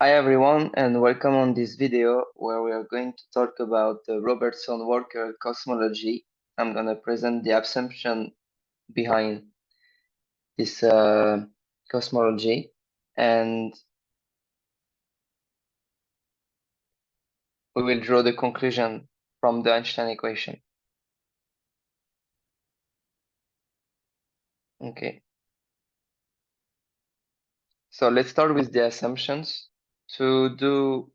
Hi everyone, and welcome on this video where we are going to talk about the Robertson-Walker cosmology. I'm going to present the assumption behind this cosmology, and we will draw the conclusion from the Einstein equation. Okay, so let's start with the assumptions. To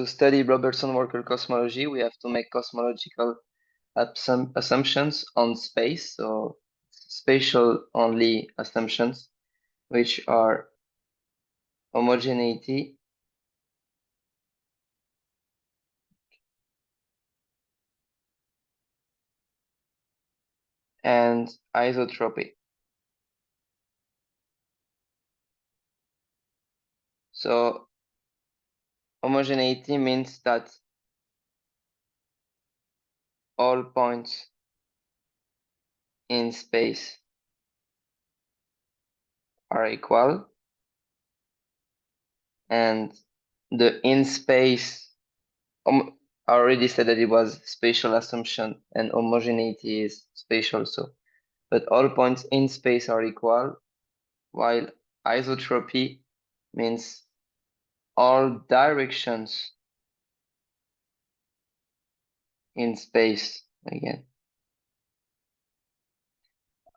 study Robertson-Walker cosmology, we have to make cosmological assumptions on space, so spatial only assumptions, which are homogeneity and isotropy. So homogeneity means that all points in space are equal, and the in space, I already said that it was spatial assumption and homogeneity is spatial, so but all points in space are equal, while isotropy means all directions in space again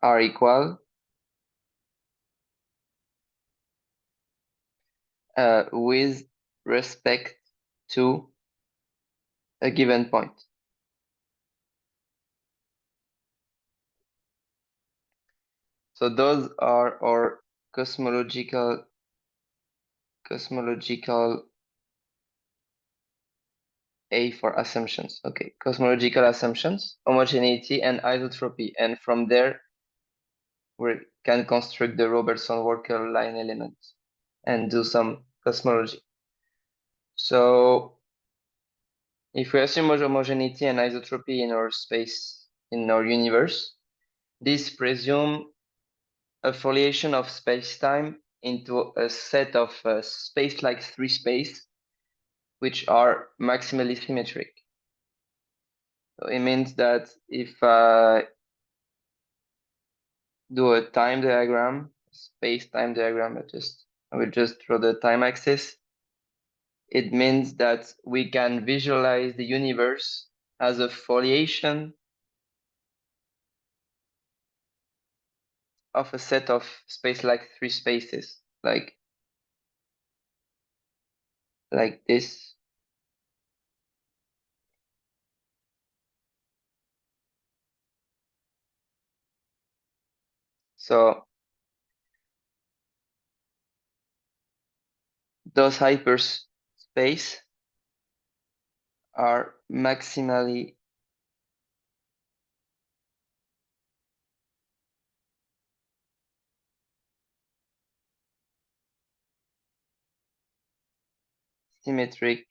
are equal with respect to a given point. So those are our cosmological A for assumptions. Okay, cosmological assumptions, homogeneity and isotropy, and from there we can construct the Robertson-Walker line elements and do some cosmology. So if we assume homogeneity and isotropy in our space, in our universe, this presumes a foliation of space-time into a set of space-like three space, which are maximally symmetric. So it means that if I do a time diagram, space-time diagram, I will just draw the time axis. It means that we can visualize the universe as a foliation of a set of space-like three spaces, like this. So those hyperspace are maximally symmetric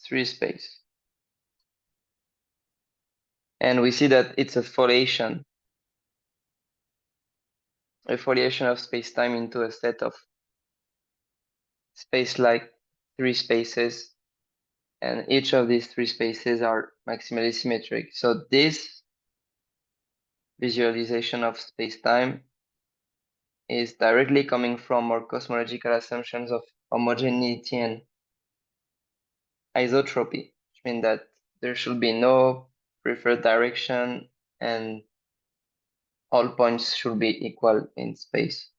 three space. And we see that it's a foliation of space-time into a set of space-like three spaces, and each of these three spaces are maximally symmetric. So this visualization of space-time is directly coming from our cosmological assumptions of homogeneity and isotropy, which means that there should be no preferred direction and all points should be equal in space.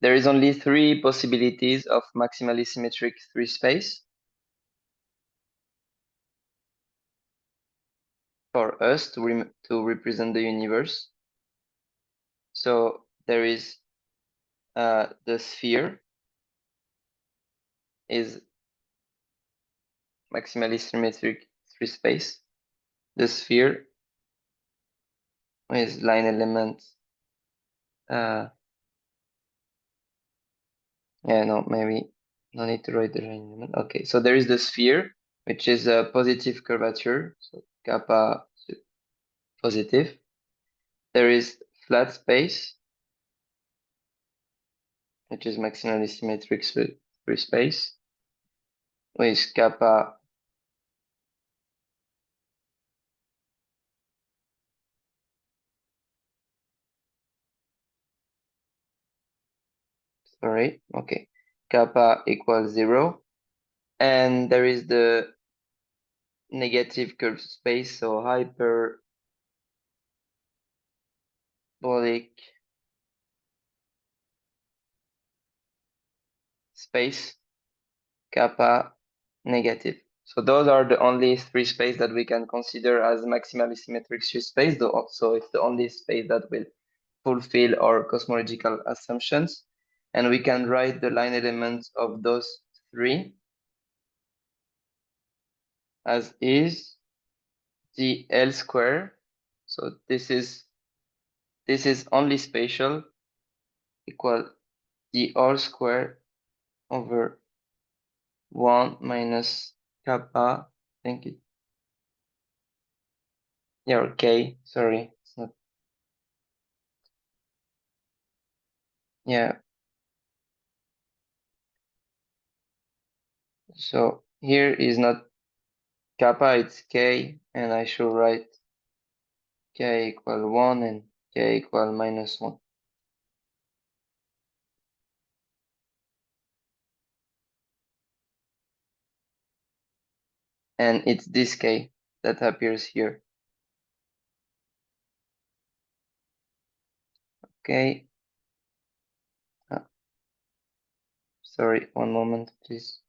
There is only three possibilities of maximally symmetric three space for us to represent the universe. So there is the sphere is maximally symmetric three space. The sphere is line element. Yeah, no, maybe no need to write the line element. Okay, so there is the sphere which is a positive curvature, so kappa positive. There is flat space, which is maximally symmetric free space, with kappa sorry, okay, kappa equals 0. And there is the negative curved space, so hyperbolic space, kappa negative. So those are the only three spaces that we can consider as maximally symmetric shear space, though so it's the only space that will fulfill our cosmological assumptions. And we can write the line elements of those three as is the L square. So this is only spatial equal the R square over 1 minus kappa. I think it, yeah, or K, sorry, it's not, yeah. So here is not kappa, it's K, and I should write K equal 1 and K equal minus 1. And it's this K that appears here. Okay. Sorry, one moment, please.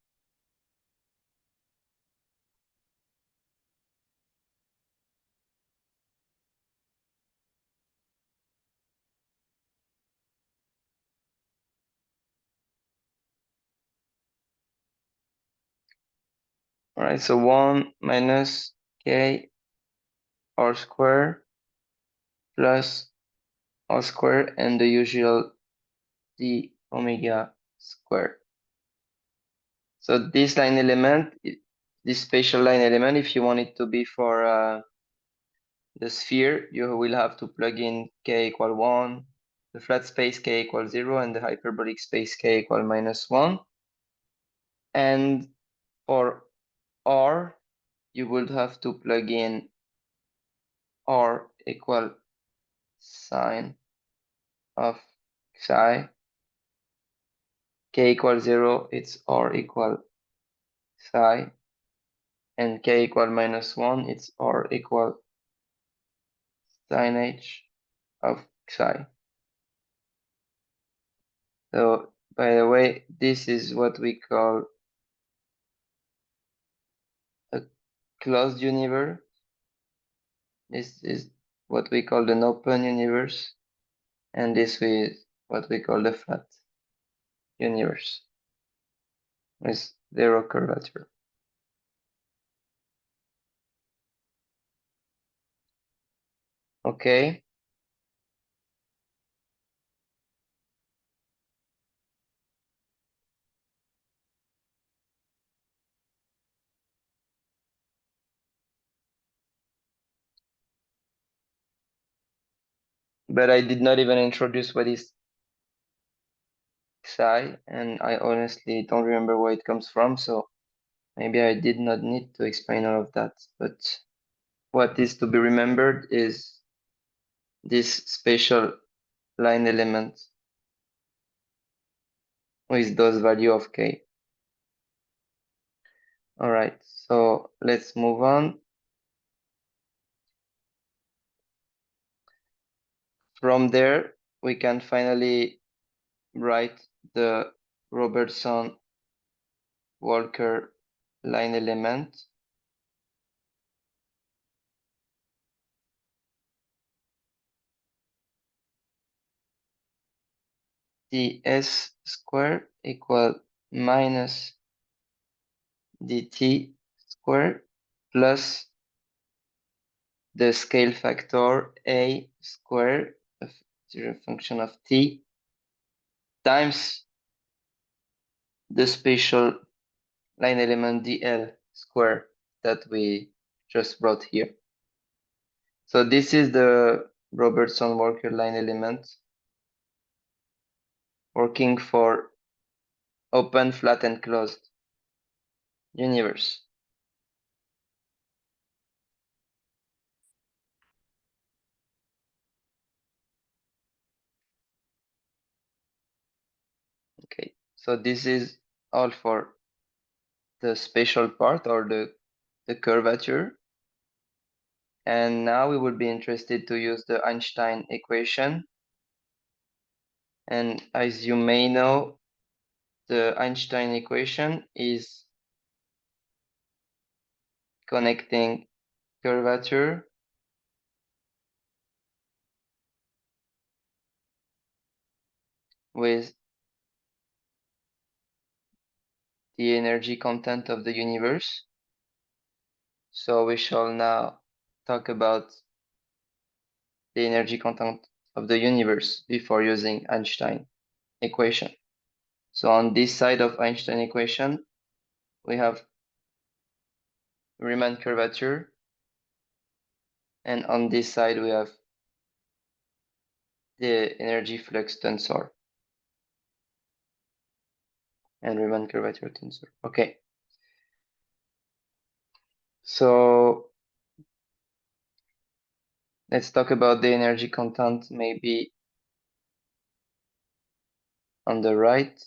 All right, so 1 minus K R square plus R square and the usual d omega square. So this line element, this spatial line element, if you want it to be for the sphere, you will have to plug in K equal 1, the flat space K equal 0, and the hyperbolic space K equal minus 1. And for R, you would have to plug in R equal sine of psi. K equal 0, it's R equal psi. And K equal minus 1, it's R equal sine h of psi. So, by the way, this is what we call a closed universe. This is what we call an open universe. And this is what we call the flat universe with zero curvature. Okay. But I did not even introduce what is psi, and I honestly don't remember where it comes from, so maybe I did not need to explain all of that. But what is to be remembered is this spatial line element with those value of k. All right, so let's move on. From there, we can finally write the Robertson-Walker line element. ds square equal minus dt square plus the scale factor a square of zero function of t times the spatial line element dl square. that we just brought here. So this is the Robertson-Walker line element working for open, flat, and closed universe. Okay, so this is all for the spatial part or the curvature. And now we would be interested to use the Einstein equation. And as you may know, the Einstein equation is connecting curvature with the energy content of the universe. So we shall now talk about the energy content of the universe before using Einstein equation. So on this side of Einstein equation, we have Riemann curvature, and on this side we have the energy flux tensor and Riemann curvature tensor. Okay, so let's talk about the energy content maybe on the right.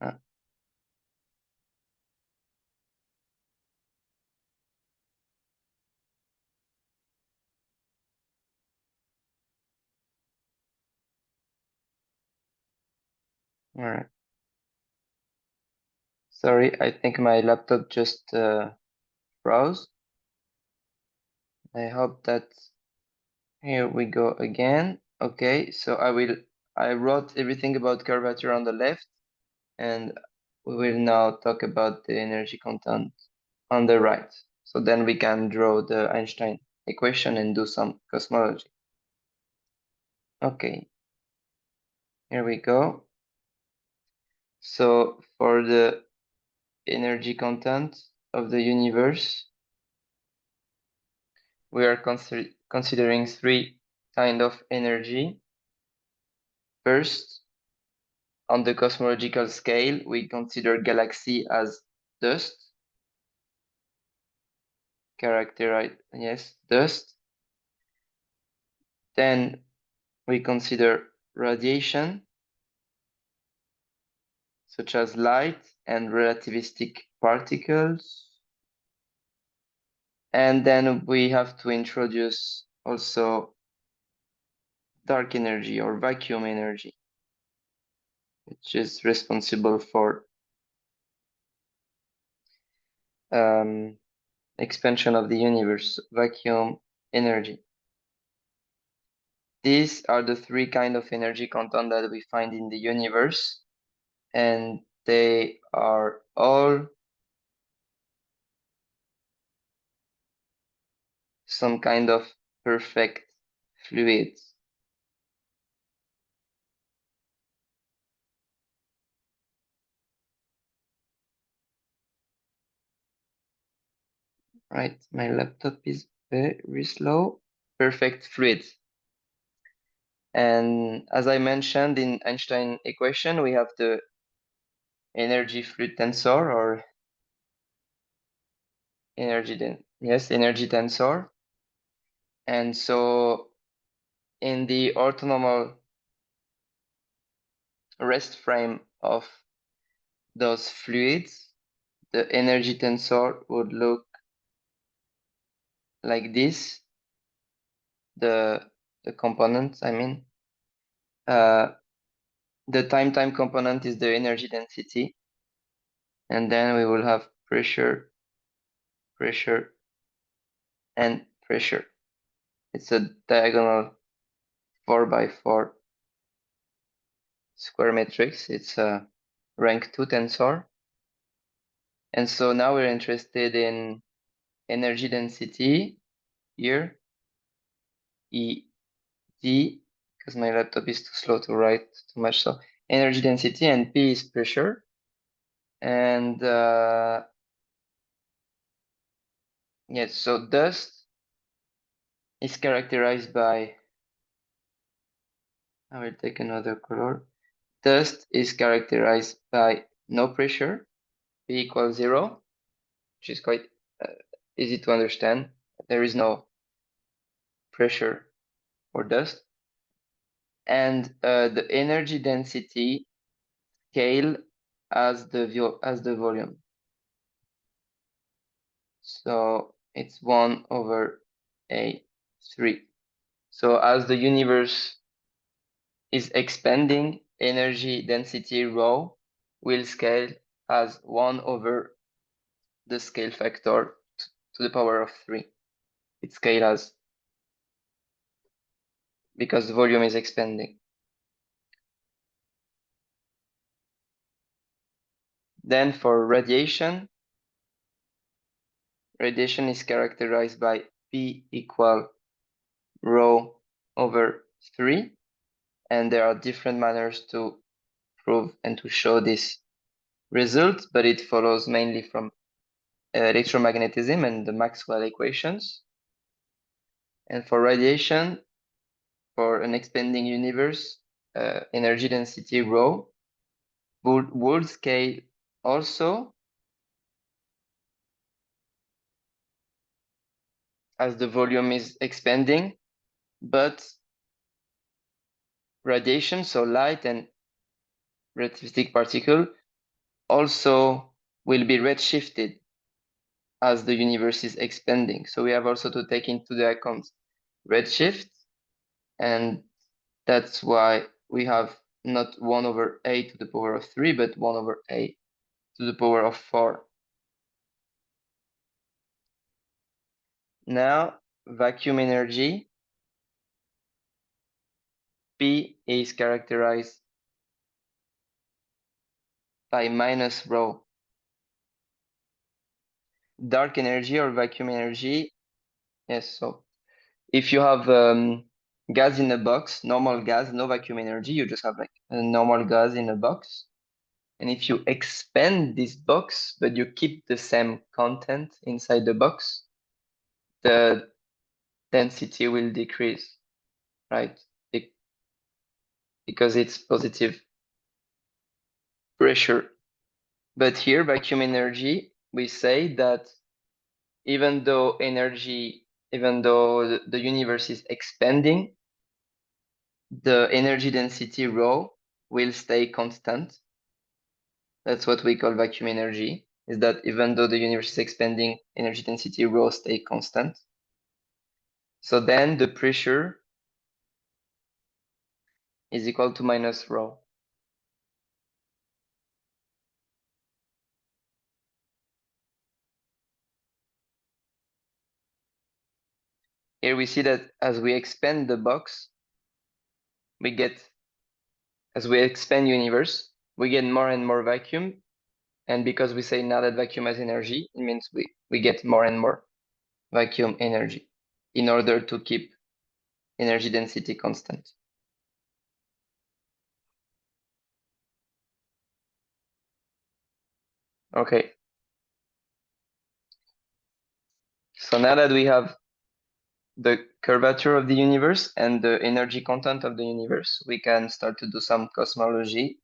Ah, all right. Sorry, I think my laptop just froze. I hope that here we go again. Okay, so I wrote everything about curvature on the left, and we will now talk about the energy content on the right. So then we can draw the Einstein equation and do some cosmology. Okay, here we go. So for the energy content of the universe, we are considering three kind of energy. First, on the cosmological scale, we consider galaxy as dust, characterized, yes, dust. Then we consider radiation, such as light and relativistic particles. And then we have to introduce also dark energy or vacuum energy, which is responsible for expansion of the universe, vacuum energy. These are the three kind of energy content that we find in the universe, and they are all some kind of perfect fluids. Right, my laptop is very slow. Perfect fluids. And as I mentioned in Einstein equation, we have the energy fluid tensor or energy tensor. And so in the orthonormal rest frame of those fluids, the energy tensor would look like this. The components, I mean, the time component is the energy density, and then we will have pressure, pressure, and pressure. It's a diagonal 4x4 square matrix. It's a rank 2 tensor. And so now we're interested in energy density here, ED, because my laptop is too slow to write too much. So energy density, and P is pressure. And yes, so dust is characterized by, I will take another color. Dust is characterized by no pressure, P equals 0, which is quite uh, easy to understand. There is no pressure for dust. And the energy density scale as the volume. So it's 1 over A3. So as the universe is expanding, energy density rho will scale as 1 over the scale factor to the power of 3. It scales as because the volume is expanding. Then for radiation is characterized by P equal rho over 3. And there are different manners to prove and to show this result, but it follows mainly from electromagnetism and the Maxwell equations. And for radiation, for an expanding universe, energy density rho would scale also as the volume is expanding, but radiation, so light and relativistic particle, also will be redshifted as the universe is expanding. So we have also to take into the account redshift, and that's why we have not 1 over A to the power of 3, but 1 over A to the power of 4. Now, vacuum energy, P is characterized by minus rho. Dark energy or vacuum energy, yes, so if you have gas in a box, normal gas, no vacuum energy, you just have like a normal gas in a box. And if you expand this box, but you keep the same content inside the box, the density will decrease, right? Because it's positive pressure. But here, vacuum energy, we say that even though the universe is expanding, the energy density rho will stay constant. That's what we call vacuum energy, is that even though the universe is expanding, energy density rho stay constant. So then the pressure is equal to minus rho. Here we see that as we expand the box, as we expand universe, we get more and more vacuum. And because we say now that vacuum has energy, it means we get more and more vacuum energy in order to keep energy density constant. Okay. So now that we have the curvature of the universe and the energy content of the universe, we can start to do some cosmology,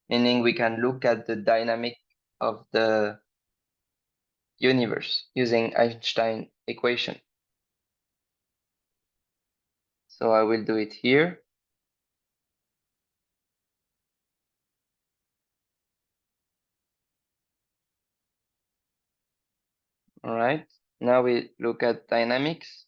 meaning we can look at the dynamic of the universe using Einstein equation. So I will do it here. All right. Now we look at dynamics.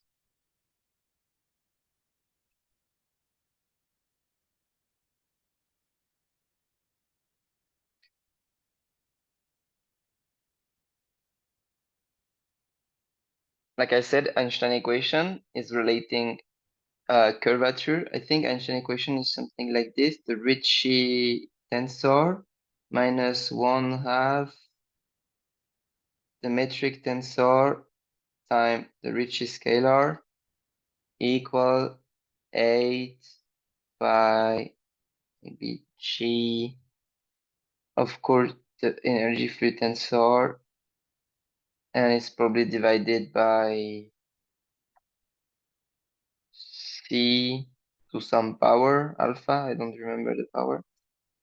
Like I said, Einstein equation is relating curvature. I think Einstein equation is something like this: the Ricci tensor minus 1/2 the metric tensor times the Ricci scalar equal 8 by maybe G, of course, the energy free tensor, and it's probably divided by C to some power, alpha, I don't remember the power.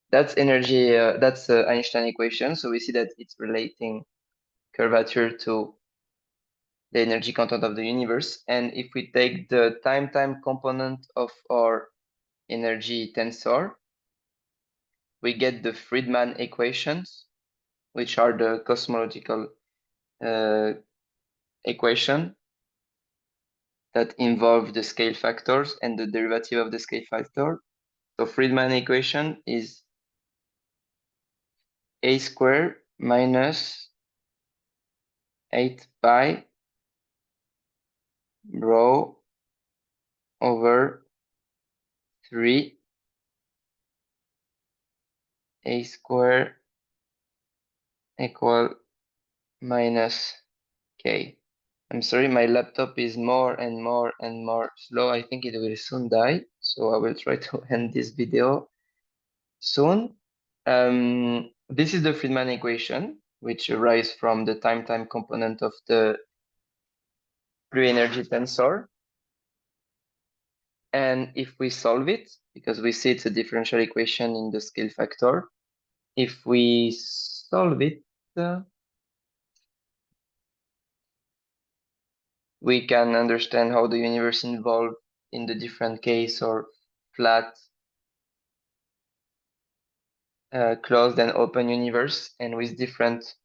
That's energy, that's Einstein equation, so we see that it's relating curvature to the energy content of the universe. And if we take the time component of our energy tensor, we get the Friedmann equations, which are the cosmological equation that involve the scale factors and the derivative of the scale factor. So Friedmann equation is a squared minus 8 pi rho over 3 a squared equal minus k. I'm sorry, my laptop is more and more slow. I think it will soon die, so I will try to end this video soon. This is the Friedmann equation, which arises from the time component of the free energy tensor. And if we solve it, because we see it's a differential equation in the scale factor, if we solve it, we can understand how the universe involved in the different case or flat, closed and open universe, and with different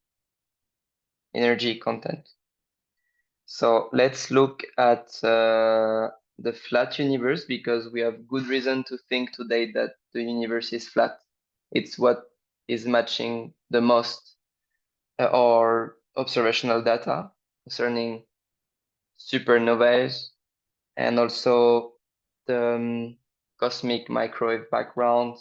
energy content. So let's look at the flat universe, because we have good reason to think today that the universe is flat. It's what is matching the most our observational data concerning supernovae and also the cosmic microwave background,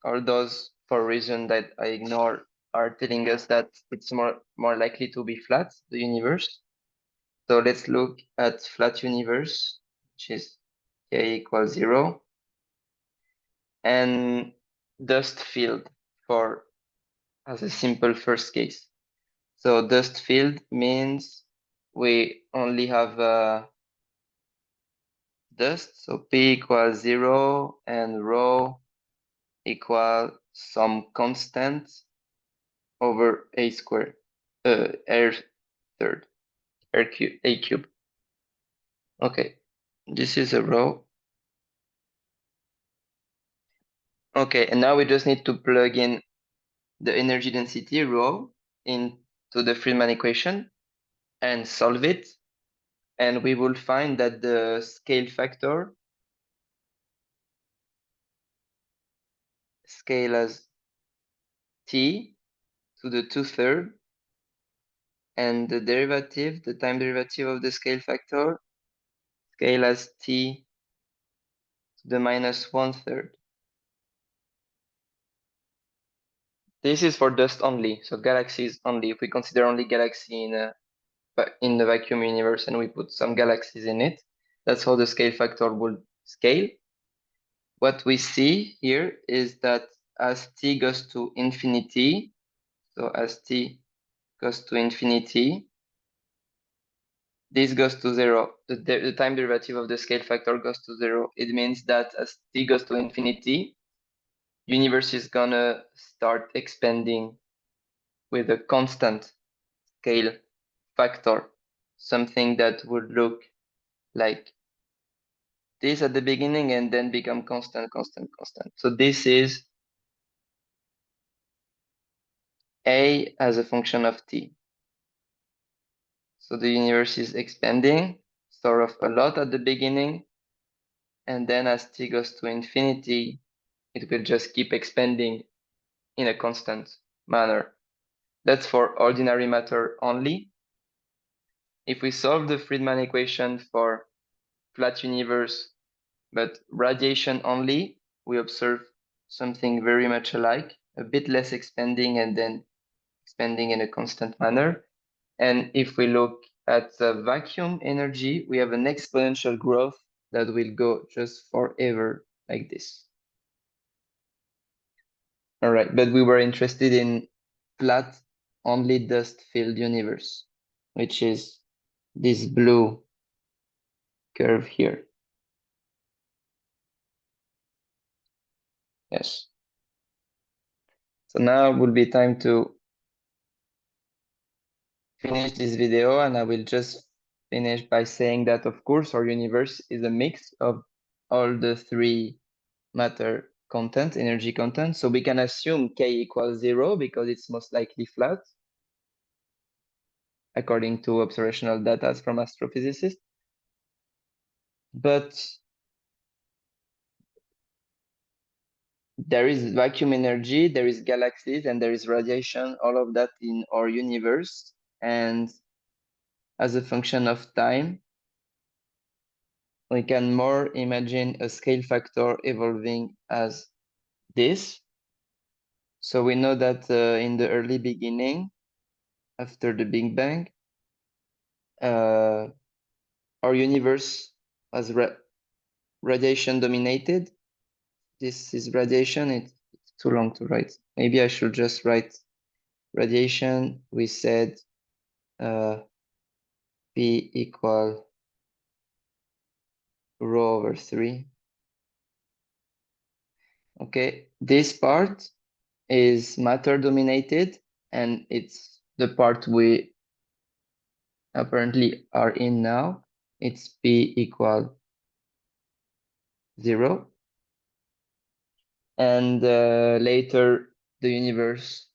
or those for reason that I ignore are telling us that it's more likely to be flat, the universe. So let's look at flat universe, which is k equals 0, and dust field for as a simple first case. So dust field means we only have dust, so p equals 0 and rho equal some constant over a squared, r third, r cube, a cube. Okay, this is a rho. Okay, and now we just need to plug in the energy density rho into the Friedmann equation and solve it. And we will find that the scale factor scale as t to the 2/3, and the derivative, the time derivative of the scale factor, scale as t to the minus 1/3. This is for dust only, so galaxies only. If we consider only galaxy in the vacuum universe and we put some galaxies in it, that's how the scale factor would scale. What we see here is that as t goes to infinity, so as t goes to infinity, this goes to 0. The time derivative of the scale factor goes to 0. It means that as t goes to infinity, universe is gonna start expanding with a constant scale factor, something that would look like this at the beginning and then become constant. So this is a as a function of t. So the universe is expanding sort of a lot at the beginning, and then as t goes to infinity, it will just keep expanding in a constant manner. That's for ordinary matter only. If we solve the Friedmann equation for flat universe, but radiation only, we observe something very much alike, a bit less expanding and then expanding in a constant manner. And if we look at the vacuum energy, we have an exponential growth that will go just forever like this. All right, but we were interested in flat, only dust-filled universe, which is this blue curve here. Yes. So now will be time to finish this video, and I will just finish by saying that, of course, our universe is a mix of all the three matter content, energy content. So we can assume K equals 0 because it's most likely flat, according to observational data from astrophysicists. But there is vacuum energy, there is galaxies, and there is radiation, all of that in our universe. And as a function of time, we can more imagine a scale factor evolving as this. So we know that in the early beginning, after the Big Bang, our universe was radiation dominated. This is radiation. It's too long to write. Maybe I should just write radiation. We said P equal rho over 3. Okay, this part is matter dominated, and it's the part we apparently are in now. It's P equal 0. And later, the universe,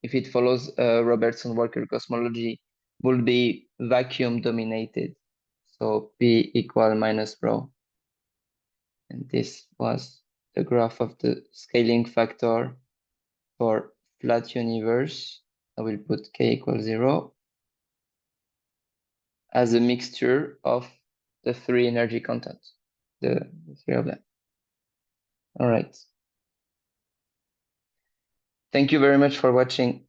if it follows Robertson-Walker cosmology, will be vacuum dominated. So P equal minus rho. And this was the graph of the scaling factor for flat universe. I will put K equals 0 as a mixture of the three energy contents, the three of them. All right. Thank you very much for watching.